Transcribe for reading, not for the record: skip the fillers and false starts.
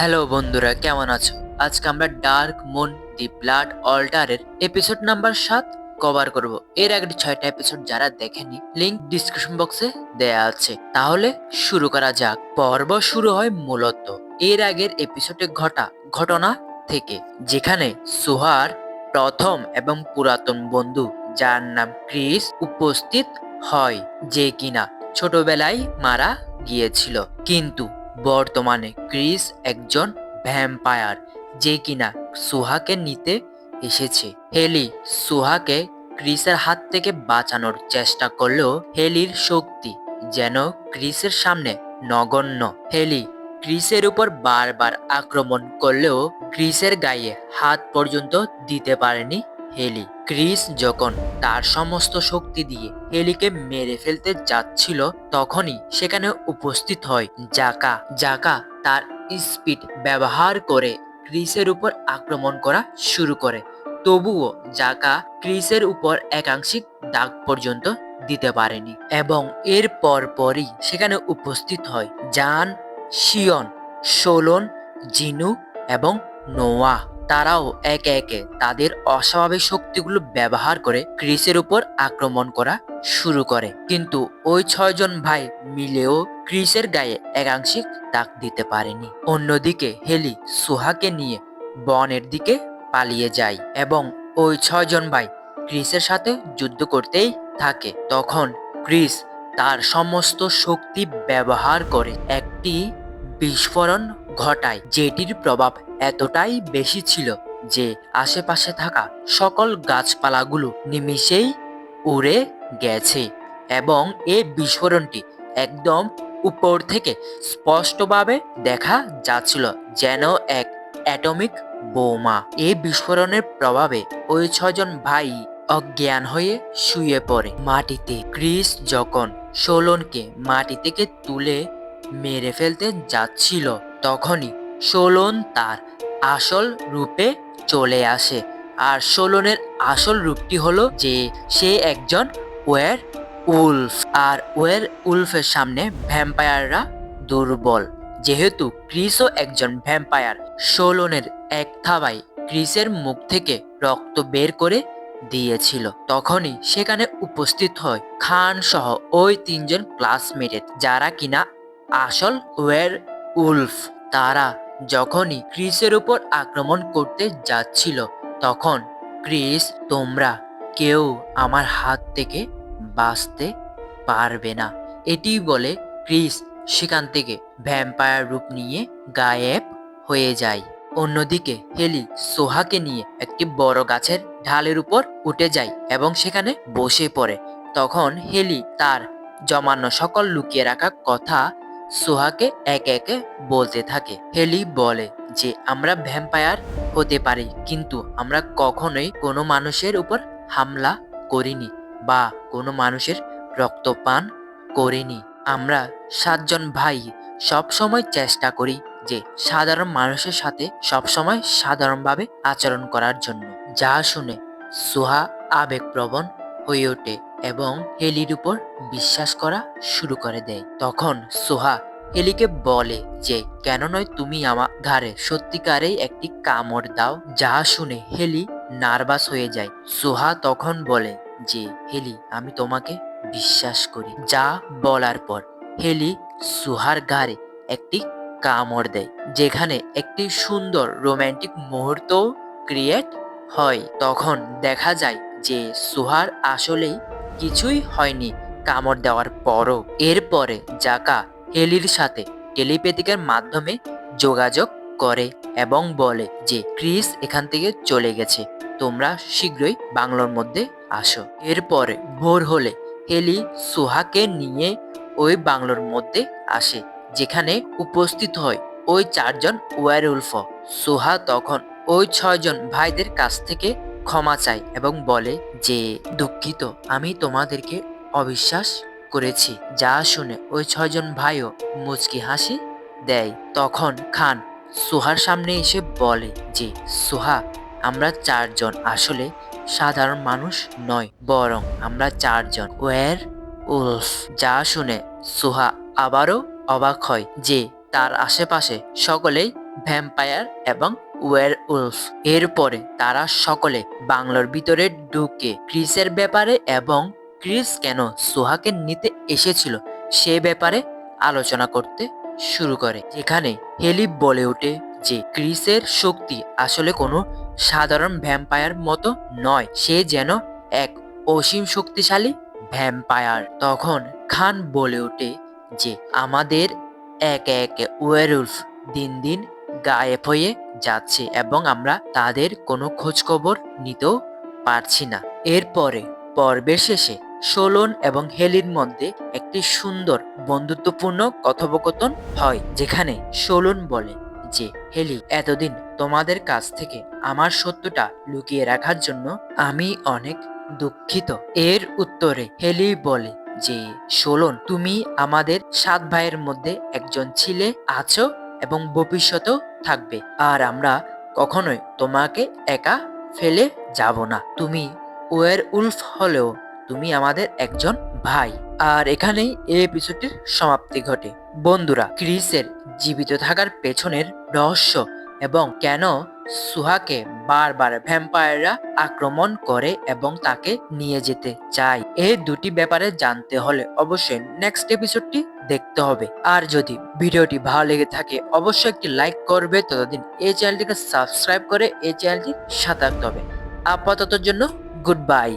Hello বন্ধুরা, কেমন আছো? আজকে আমরা ডার্ক মুন দি ব্লাড অল্টারের এপিসোড নাম্বার 7 কভার করব। এর আগের 6টা এপিসোড যারা দেখেনি, লিংক ডিসক্রিপশন বক্সে দেয়া আছে। তাহলে শুরু করা যাক। পর্ব শুরু হয় মূলত এর আগের এপিসোডে ঘটা ঘটনা থেকে, যেখানে সুহার প্রথম এবং পুরাতন বন্ধু, যার নাম ক্রিস, উপস্থিত হয়, যে কিনা ছোটবেলায় মারা গিয়েছিল। কিন্তু বর্তমানে ক্রিস একজন ভ্যাম্পায়ার, যে কিনা সুহাকে নিতে এসেছে। হেলি সুহাকে ক্রিসের হাত থেকে বাঁচানোর চেষ্টা করলেও হেলির শক্তি যেন ক্রিসের সামনে নগণ্য। হেলি ক্রিসের উপর বারবার আক্রমণ করলেও ক্রিসের গায়ে হাত পর্যন্ত দিতে পারেনি হেলি। ক্রিস যখন তার সমস্ত শক্তি দিয়ে হেলিকে মেরে ফেলতে যাচ্ছিল, তখনই সেখানে উপস্থিত হয় জাকা। জাকা তার স্পিড ব্যবহার করে ক্রিসের উপর আক্রমণ করা শুরু করে। তবুও জাকা ক্রিসের উপর একাংশিক দাগ পর্যন্ত দিতে পারেনি, এবং এর পরপরই সেখানে উপস্থিত হয় জান, শিয়ন, সোলন, জিনু এবং নোয়া। তারাও একে একে তাদের অস্বাভাবিক শক্তিগুলো ব্যবহার করে ক্রিসের উপর আক্রমণ করা শুরু করে। কিন্তু ওই 6জন ভাই মিলেও ক্রিসের গায়ে একাংশিক দাগ দিতে পারেনি। অন্যদিকে হেলি সুহাকে নিয়ে বনের দিকে পালিয়ে যায় এবং ওই 6জন ভাই ক্রিসের সাথে যুদ্ধ করতেই থাকে। তখন ক্রিস তার সমস্ত শক্তি ব্যবহার করে একটি বিস্ফোরণ ঘটায়, যেটির প্রভাব এতটাই বেশি ছিল যে আশেপাশে থাকা সকল গাছপালাগুলো নিমিষেই উড়ে গেছে। এবং এই বিস্ফোরণটি একদম উপর থেকে স্পষ্টভাবে দেখা যাচ্ছিল, যেন এক অ্যাটমিক বোমা। এই বিস্ফোরণের প্রভাবে ওই 6জন ভাই অজ্ঞান হয়ে শুয়ে পড়ে মাটিতে। ক্রিস যখন সোলনকে মাটি থেকে তুলে মেরে ফেলতে যাচ্ছিল, তখনই সোলন তার আসল রূপে চলে আসে। আর সোলনের আসল রূপটি হলো যে সে একজন ওয়ার উলফ। আর ওয়ার উলফের সামনে ভ্যাম্পায়াররা দুর্বল। যেহেতু ক্রিসও একজন ভ্যাম্পায়ার, সোলনের এক থাবায় ক্রিসের মুখ থেকে রক্ত বের করে দিয়েছিল। তখনই সেখানে উপস্থিত হয় খান সহ ওই 3জন ক্লাসমেটের, যারা কিনা আসল ওয়ার উলফ। তারা যখনই ক্রিসের উপর আক্রমণ করতে যাচ্ছিল, তখন ক্রিস, তোমরা কেউ আমার হাত থেকে বাঁচতে পারবে না, এটি বলে ক্রিস সেখান থেকে ভ্যাম্পায়ার রূপ নিয়ে গায়েব হয়ে যায়। অন্যদিকে হেলি সোহাকে নিয়ে একটি বড় গাছের ঢালের উপর উঠে যায় এবং সেখানে বসে পড়ে। তখন হেলি তার জমানো সকল লুকিয়ে রাখা কথা সোহাকে একে একে বলতে থাকে। হেলি বলে যে আমরা ভ্যাম্পায়ার হতে পারি, কিন্তু আমরা কখনোই কোনো মানুষের উপর হামলা করিনি বা কোনো মানুষের রক্তপান করিনি। আমরা 7জন ভাই সব সময় চেষ্টা করি যে সাধারণ মানুষের সাথে সবসময় সাধারণভাবে আচরণ করার জন্য। যা শুনে সোহা আবেগপ্রবণ হয়ে ওঠে এবং হেলির উপর বিশ্বাস করা শুরু করে দেয়। তখন সোহা হেলিকে বলে যে কেন নয় তুমি আমার ঘাড়ে সত্যিকারেই একটি কামড় দাও। যা শুনে হেলি নার্ভাস হয়ে যায়। সোহা তখন বলে যে হেলি, আমি তোমাকে বিশ্বাস করি। যা বলার পর হেলি সোহার ঘাড়ে একটি কামড় দেয়, যেখানে একটি সুন্দর রোমান্টিক মুহূর্ত ক্রিয়েট হয়। তখন দেখা যায় যে সোহার আসলেই কিছুই হয়নি কামড় দেওয়ার পরও। এরপরে জাকা হেলির সাথে টেলিপ্যাথিকের মাধ্যমে যোগাযোগ করে এবং বলে যে ক্রিস এখান থেকে চলে গেছে, তোমরা শীঘ্রই বাংলোর মধ্যে আসো। এরপরে ভোর হলে হেলি সোহাকে নিয়ে ওই বাংলোর মধ্যে আসে, যেখানে উপস্থিত হয় ওই 4জন ওয়্যারউলফ। সোহা তখন ওই 6জন ভাইদের কাছ থেকে ক্ষমা চায় এবং বলে যে দুঃখিত, আমি তোমাদেরকে অবিশ্বাস করেছি। যা শুনে ওই 6জন ভাইও মুচকি হাসি দেয়। তখন খান সোহার সামনে এসে বলে যে সোহা, আমরা 4জন আসলে সাধারণ মানুষ নয়, বরং আমরা 4জন ওয়ার উলফ। যা শুনে সোহা আবারও অবাক হয় যে তার আশেপাশে সকলেই ভ্যাম্পায়ার এবং ওয়্যারউলফ। এরপরে তারা সকলে বাংলোর ভিতরে ঢুকে ক্রিসের ব্যাপারে এবং ক্রিস কেন সুহাকে নিতে এসেছিল সে ব্যাপারে আলোচনা করতে শুরু করে, যেখানে হেলি বলে ওঠে যে ক্রিসের শক্তি আসলে কোনো সাধারণ ভ্যাম্পায়ার মতো নয়, সে যেন এক অসীম শক্তিশালী ভ্যাম্পায়ার। তখন খান বলে ওঠে যে আমাদের একে একে ওয়্যারউলফ দিন দিন গায়েব হয়ে যাচ্ছে এবং আমরা তাদের কোনো খোঁজ খবর নিতেও পারছি না। এরপরে পর্বের শেষে সোলন এবং হেলির মধ্যে একটি সুন্দর বন্ধুত্বপূর্ণ কথোপকথন হয়, যেখানে সোলন বলে যে হেলি, এতদিন তোমাদের কাছ থেকে আমার সত্যটা লুকিয়ে রাখার জন্য আমি অনেক দুঃখিত। এর উত্তরে হেলি বলে যে সোলন, তুমি আমাদের 7 ভাইয়ের মধ্যে একজন ছিলে, আছো এবং ভবিষ্যতেও থাকবে, আর আমরা কখনোই তোমাকে একা ফেলে যাব না। তুমি ওয়্যারউলফ হলেও তুমি আমাদের একজন ভাই। আর এখানেই এই এপিসোডটির সমাপ্তি ঘটে। বন্ধুরা, ক্রিসের জীবিত থাকার পেছনের রহস্য এবং কেন সুহাকে বারবার ভ্যাম্পায়াররা আক্রমণ করে এবং তাকে নিয়ে যেতে চায়, এই দুটি ব্যাপারে জানতে হলে অবশ্যই নেক্সট এপিসোডটি দেখতে হবে। আর যদি ভিডিওটি ভালো লেগে থাকে অবশ্যই একটি লাইক করবে, ততদিন এই চ্যানেলটিকে সাবস্ক্রাইব করে এই চ্যানেলটির সাথে থাকতে হবে। আপাততর জন্য গুড বাই।